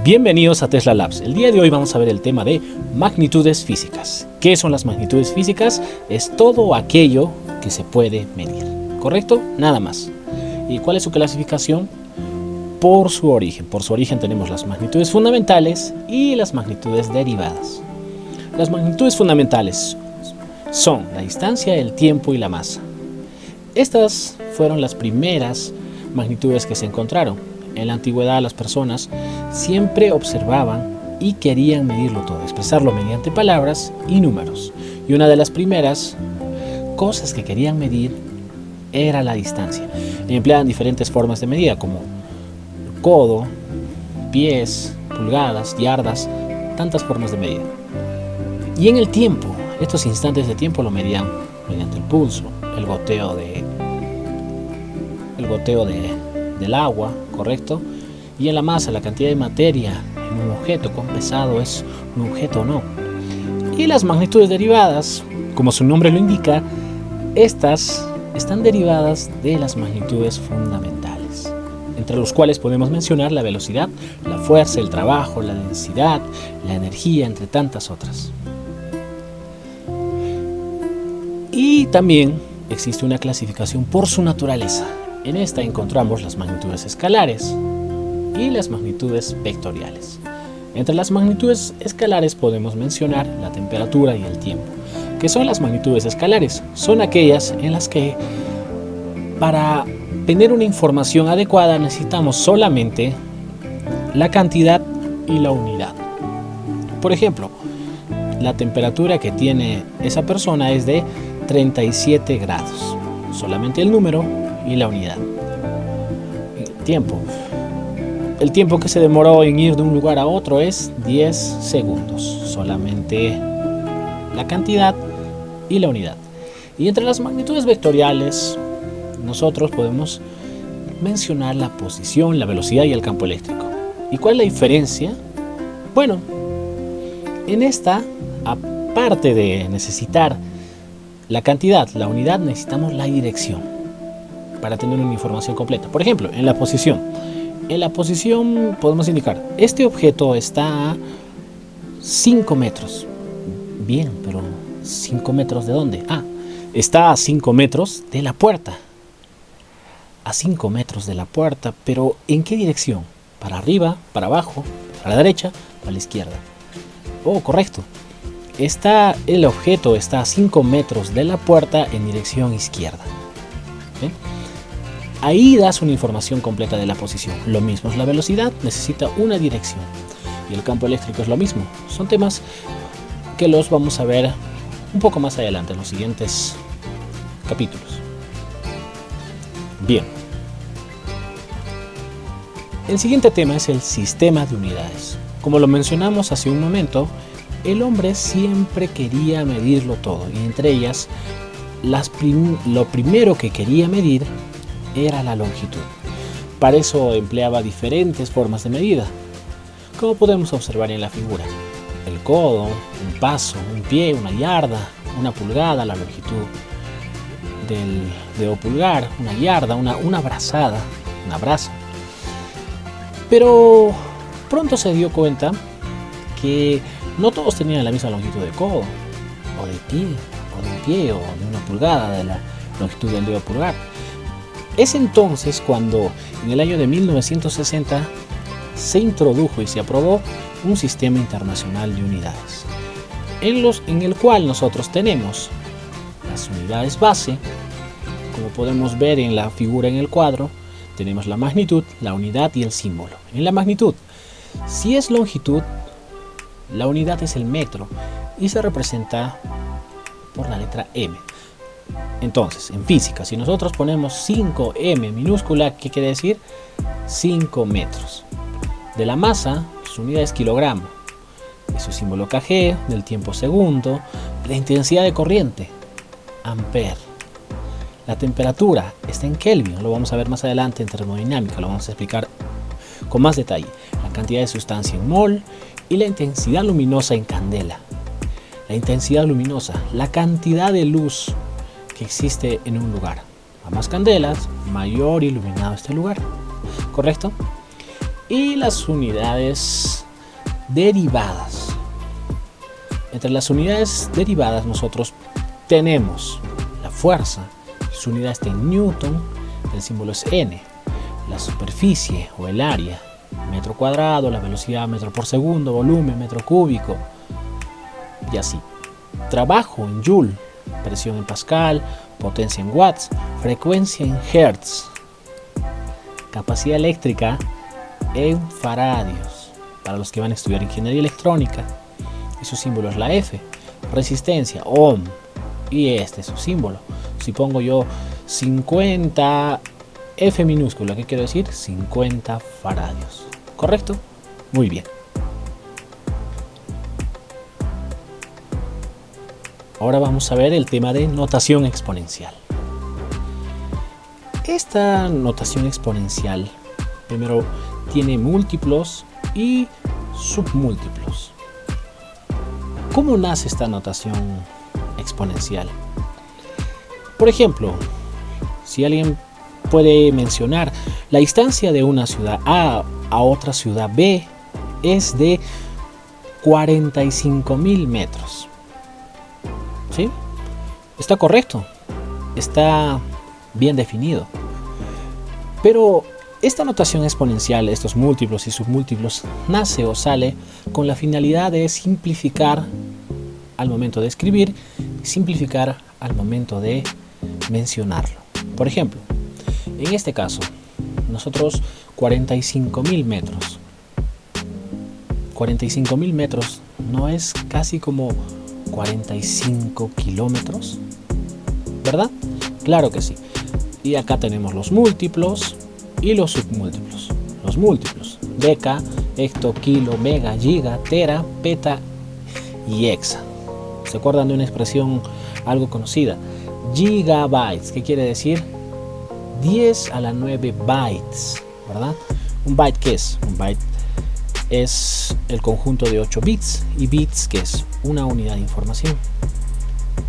Bienvenidos a Tesla Labs. El día de hoy vamos a ver el tema de magnitudes físicas. ¿Qué son las magnitudes físicas? Es todo aquello que se puede medir, ¿correcto? Nada más. ¿Y cuál es su clasificación? Por su origen. Por su origen tenemos las magnitudes fundamentales y las magnitudes derivadas. Las magnitudes fundamentales son la distancia, el tiempo y la masa. Estas fueron las primeras magnitudes que se encontraron. En la antigüedad las personas siempre observaban y querían medirlo todo, expresarlo mediante palabras y números. Y una de las primeras cosas que querían medir era la distancia. Empleaban diferentes formas de medida como codo, pies, pulgadas, yardas, tantas formas de medida. Y en el tiempo, estos instantes de tiempo lo medían mediante el pulso, el goteo del agua, ¿correcto? Y en la masa, la cantidad de materia en un objeto, cuán pesado es un objeto o no. Y las magnitudes derivadas, como su nombre lo indica, estas están derivadas de las magnitudes fundamentales, entre los cuales podemos mencionar la velocidad, la fuerza, el trabajo, la densidad, la energía, entre tantas otras. Y también existe una clasificación por su naturaleza. En esta encontramos las magnitudes escalares y las magnitudes vectoriales. Entre las magnitudes escalares podemos mencionar la temperatura y el tiempo. ¿Qué son las magnitudes escalares? Son aquellas en las que para tener una información adecuada necesitamos solamente la cantidad y la unidad. Por ejemplo, la temperatura que tiene esa persona es de 37 grados. Solamente el número y la unidad. Tiempo. El tiempo que se demoró en ir de un lugar a otro es 10 segundos. Solamente la cantidad y la unidad. Y entre las magnitudes vectoriales, nosotros podemos mencionar la posición, la velocidad y el campo eléctrico. ¿Y cuál es la diferencia? Bueno, en esta, aparte de necesitar la cantidad, la unidad, necesitamos la dirección para tener una información completa. Por ejemplo, en la posición. En la posición podemos indicar, este objeto está a 5 metros. Bien, pero ¿5 metros de dónde? Está a 5 metros de la puerta. A 5 metros de la puerta, pero ¿en qué dirección? ¿Para arriba, para abajo, para la derecha, para la izquierda? Oh, correcto. El objeto está a 5 metros de la puerta en dirección izquierda. ¿Sí? Ahí das una información completa de la posición. Lo mismo es la velocidad, necesita una dirección. Y el campo eléctrico es lo mismo. Son temas que los vamos a ver un poco más adelante en los siguientes capítulos. Bien. El siguiente tema es el sistema de unidades. Como lo mencionamos hace un momento, el hombre siempre quería medirlo todo. Y entre ellas, lo primero que quería medir era la longitud. Para eso empleaba diferentes formas de medida, como podemos observar en la figura: el codo, un paso, un pie, una yarda, una pulgada, la longitud del dedo pulgar, una yarda, una brazada, un abrazo. Pero pronto se dio cuenta que no todos tenían la misma longitud de codo, o de pie, o de una pulgada de la longitud del dedo pulgar. Es entonces cuando en el año de 1960 se introdujo y se aprobó un sistema internacional de unidades, en el cual nosotros tenemos las unidades base, como podemos ver en la figura en el cuadro. Tenemos la magnitud, la unidad y el símbolo. En la magnitud, si es longitud, la unidad es el metro y se representa por la letra M. Entonces, en física, si nosotros ponemos 5m minúscula, ¿qué quiere decir? 5 metros. De la masa, su unidad es kilogramo. De su símbolo kg, del tiempo segundo, la intensidad de corriente, ampere. La temperatura está en Kelvin, lo vamos a ver más adelante en termodinámica, lo vamos a explicar con más detalle. La cantidad de sustancia en mol y la intensidad luminosa en candela. La intensidad luminosa, la cantidad de luz que existe en un lugar. A más candelas, mayor iluminado este lugar. ¿Correcto? y las unidades derivadas. Entre las unidades derivadas nosotros tenemos la fuerza, su unidad está en Newton, el símbolo es N, la superficie o el área, metro cuadrado, la velocidad metro por segundo, volumen metro cúbico y así. Trabajo en Joule, presión en Pascal, potencia en watts, frecuencia en hertz, capacidad eléctrica en faradios, para los que van a estudiar ingeniería electrónica, y su símbolo es la F, resistencia, ohm, y este es su símbolo. Si pongo yo 50 F minúscula, ¿qué quiero decir? 50 faradios, ¿correcto? Muy bien. Ahora vamos a ver el tema de notación exponencial. Esta notación exponencial primero tiene múltiplos y submúltiplos. ¿Cómo nace esta notación exponencial? Por ejemplo, si alguien puede mencionar la distancia de una ciudad A a otra ciudad B es de 45.000 metros. ¿Sí? Está correcto, está bien definido. Pero esta notación exponencial, estos múltiplos y submúltiplos, nace o sale con la finalidad de simplificar al momento de escribir, simplificar al momento de mencionarlo. Por ejemplo, en este caso, nosotros 45.000 metros. 45.000 metros no es casi como 45 kilómetros, ¿verdad? Claro que sí. Y acá tenemos los múltiplos y los submúltiplos. Los múltiplos: deca, hecto, kilo, mega, giga, tera, peta y hexa. ¿Se acuerdan de una expresión algo conocida? Gigabytes, ¿qué quiere decir? 10 a la 9 bytes, ¿verdad? ¿Un byte qué es? Un byte es el conjunto de 8 bits, y bits que es una unidad de información.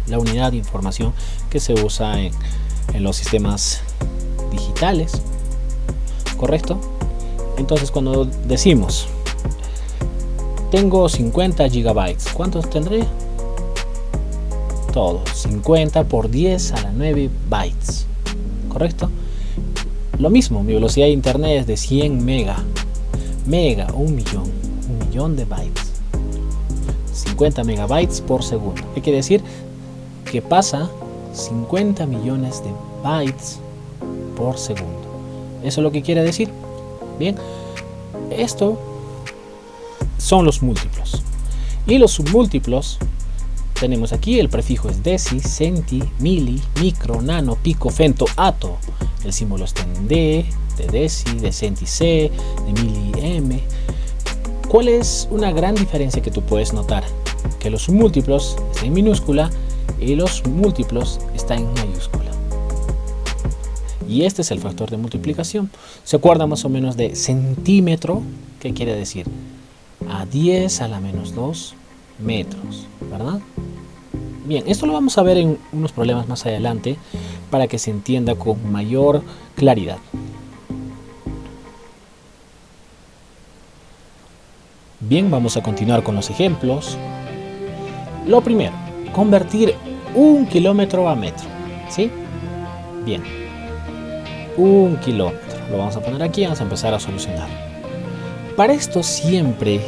La unidad de información que se usa en los sistemas digitales, ¿correcto? Entonces cuando decimos tengo 50 gigabytes, ¿cuántos tendré? Todo, 50 por 10 a la 9 bytes, ¿correcto? Lo mismo, mi velocidad de internet es de 100 mega, un millón de bytes, 50 megabytes por segundo. ¿Qué quiere decir? Que pasa 50 millones de bytes por segundo. ¿Eso es lo que quiere decir? Bien, esto son los múltiplos. Y los submúltiplos, tenemos aquí el prefijo es deci, centi, mili, micro, nano, pico, femto, ato. El símbolo está en D, de deci, de centi C, de mili M. ¿Cuál es una gran diferencia que tú puedes notar? Que los submúltiplos están en minúscula y los múltiplos están en mayúscula. Y este es el factor de multiplicación. ¿Se acuerda más o menos de centímetro? ¿Qué quiere decir? A 10 a la menos 2 metros, ¿verdad? Bien, esto lo vamos a ver en unos problemas más adelante para que se entienda con mayor claridad. Bien, vamos a continuar con los ejemplos. Lo primero, convertir 1 kilómetro a metro, ¿sí? Bien, 1 kilómetro. Lo vamos a poner aquí y vamos a empezar a solucionar. Para esto siempre,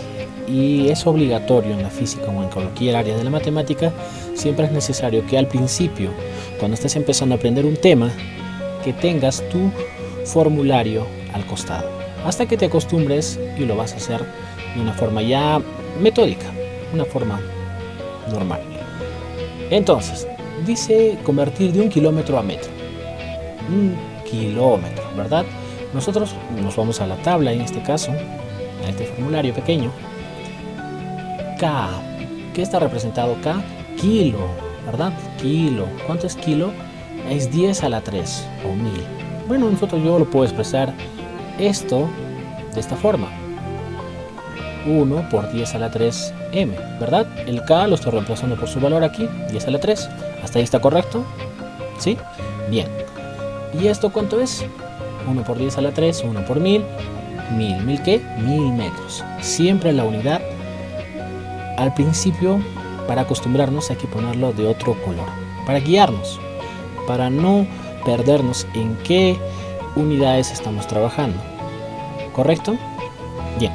y es obligatorio en la física o en cualquier área de la matemática, siempre es necesario que al principio, cuando estés empezando a aprender un tema, que tengas tu formulario al costado, hasta que te acostumbres y lo vas a hacer de una forma ya metódica, una forma normal. Entonces, dice convertir de 1 kilómetro a metro. 1 kilómetro, ¿verdad? Nosotros nos vamos a la tabla, en este caso, a este formulario pequeño. K, ¿qué está representado K? Kilo, ¿verdad? Kilo. ¿Cuánto es kilo? Es 10 a la 3 o 1000. Bueno, yo lo puedo expresar esto de esta forma. 1 por 10 a la 3 m, ¿verdad? El K lo estoy reemplazando por su valor aquí, 10 a la 3. ¿Hasta ahí está correcto? ¿Sí? Bien. ¿Y esto cuánto es? 1 por 10 a la 3, 1 por 1000. ¿1000 qué? 1000 metros. Siempre la unidad, al principio, para acostumbrarnos hay que ponerlo de otro color, para guiarnos, para no perdernos en qué unidades estamos trabajando. ¿Correcto? Bien.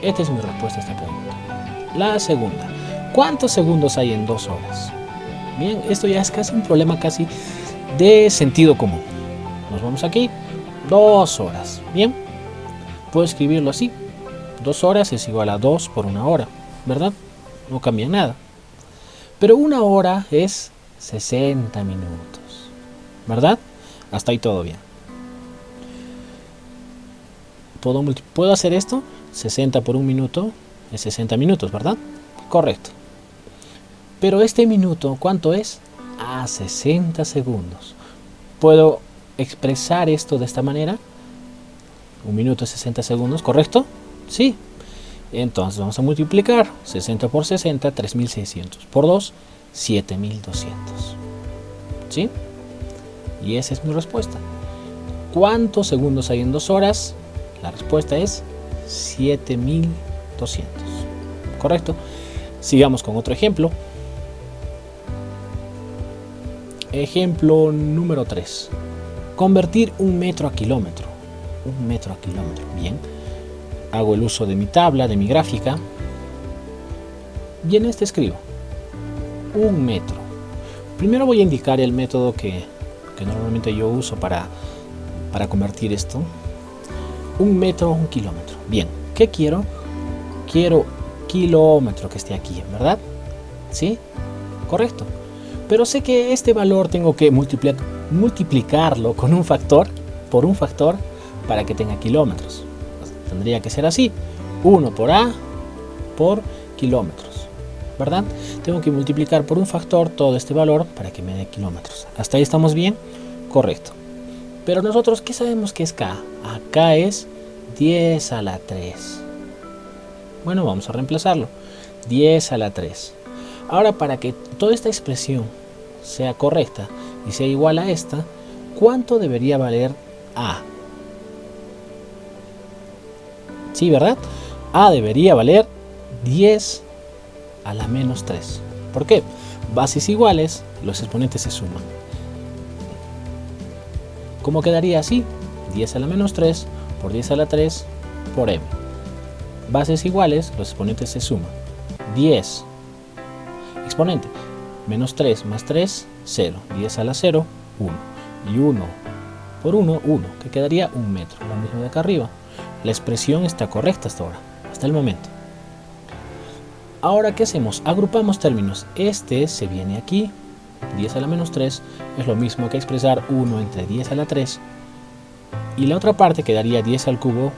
Esta es mi respuesta a esta pregunta. La segunda. ¿Cuántos segundos hay en 2 horas? Bien, esto ya es casi un problema casi de sentido común. Nos vamos aquí. 2 horas. Bien. Puedo escribirlo así. 2 horas es igual a 2 por 1 hora. ¿Verdad? No cambia nada. Pero 1 hora es 60 minutos. ¿Verdad? Hasta ahí todo bien. ¿Puedo hacer esto? 60 por 1 minuto es 60 minutos, ¿verdad? Correcto. Pero este minuto, ¿cuánto es? 60 segundos. ¿Puedo expresar esto de esta manera? 1 minuto es 60 segundos, ¿correcto? Sí. Entonces vamos a multiplicar 60 por 60, 3600. Por 2, 7200. ¿Sí? Y esa es mi respuesta. ¿Cuántos segundos hay en 2 horas? La respuesta es 7200. ¿Correcto? Sigamos con otro ejemplo. Ejemplo número 3. Convertir 1 metro a kilómetro. 1 metro a kilómetro. Bien. Hago el uso de mi tabla, de mi gráfica. Y en este escribo 1 metro. Primero voy a indicar el método que normalmente yo uso para convertir esto. 1 metro a 1 kilómetro. Bien. ¿Qué quiero? Quiero kilómetro que esté aquí, ¿verdad? ¿Sí? Correcto. Pero sé que este valor tengo que multiplicarlo con un factor, por un factor, para que tenga kilómetros. Tendría que ser así. 1 por A por kilómetros, ¿verdad? Tengo que multiplicar por un factor todo este valor para que me dé kilómetros. ¿Hasta ahí estamos bien? Correcto. Pero nosotros, ¿qué sabemos que es K? Acá es 10 a la 3. Bueno, vamos a reemplazarlo. 10 a la 3. Ahora, para que toda esta expresión sea correcta y sea igual a esta, ¿cuánto debería valer A? Sí, ¿verdad? A debería valer 10 a la menos 3. ¿Por qué? Bases iguales, los exponentes se suman. ¿Cómo quedaría así? 10 a la menos 3 por 10 a la 3 por m. Bases iguales, los exponentes se suman. 10 exponente menos 3 más 3, 0. 10 a la 0, 1. Y 1 por 1, 1, que quedaría 1 metro. Lo mismo de acá arriba. La expresión está correcta hasta ahora, hasta el momento. Ahora, ¿qué hacemos? Agrupamos términos. Este se viene aquí. 10 a la menos 3 es lo mismo que expresar 1 entre 10 a la 3. Y la otra parte quedaría 10 al cubo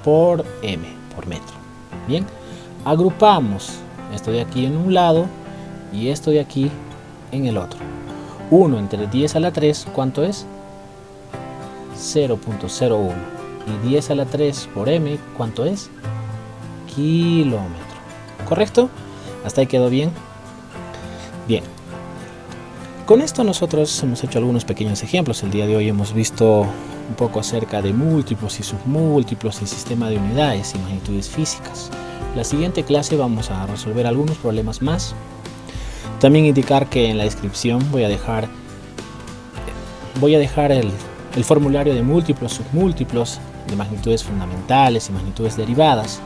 por m, por metro. Bien, agrupamos esto de aquí en un lado y esto de aquí en el otro. 1 entre 10 a la 3, ¿cuánto es? 0.01. Y 10 a la 3 por m, ¿cuánto es? Kilómetro. ¿Correcto? ¿Hasta ahí quedó bien? Bien. Con esto nosotros hemos hecho algunos pequeños ejemplos. El día de hoy hemos visto un poco acerca de múltiplos y submúltiplos, el sistema de unidades y magnitudes físicas. La siguiente clase vamos a resolver algunos problemas más. También indicar que en la descripción voy a dejar el formulario de múltiplos, submúltiplos, de magnitudes fundamentales y magnitudes derivadas.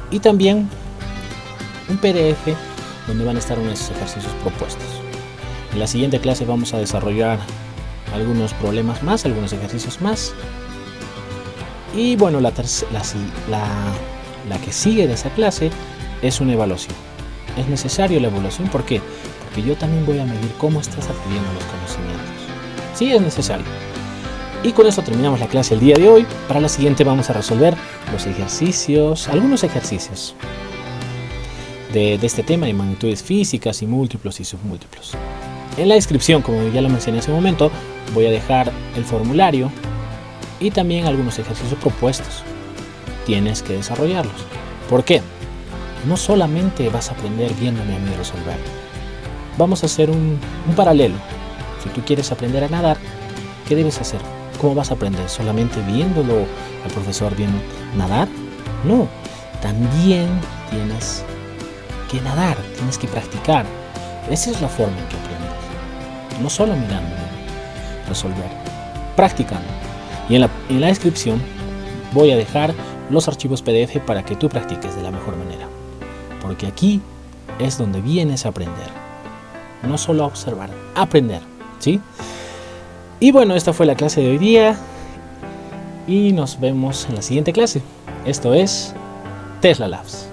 Y también un PDF donde van a estar unos ejercicios propuestos. En la siguiente clase vamos a desarrollar algunos problemas más, algunos ejercicios más. Y bueno, la que sigue de esa clase es una evaluación. Es necesario la evaluación, ¿por qué? Porque yo también voy a medir cómo estás adquiriendo los conocimientos. Sí, es necesario. Y con eso terminamos la clase el día de hoy. Para la siguiente vamos a resolver los ejercicios, algunos ejercicios de este tema de magnitudes físicas y múltiplos y submúltiplos. En la descripción, como ya lo mencioné hace un momento, voy a dejar el formulario y también algunos ejercicios propuestos. Tienes que desarrollarlos. ¿Por qué? No solamente vas a aprender viéndome a mí resolver. Vamos a hacer un paralelo. Si tú quieres aprender a nadar, ¿Qué debes hacer? ¿Cómo vas a aprender? ¿Solamente viéndolo al profesor bien nadar? No, también tienes que nadar, tienes que practicar. Esa es la forma en que aprendes. No solo mirando, resolver, practicando. Y en la descripción voy a dejar los archivos PDF para que tú practiques de la mejor manera. Porque aquí es donde vienes a aprender. No solo a observar, a aprender, ¿sí? Y bueno, esta fue la clase de hoy día. Y nos vemos en la siguiente clase. Esto es Tesla Labs.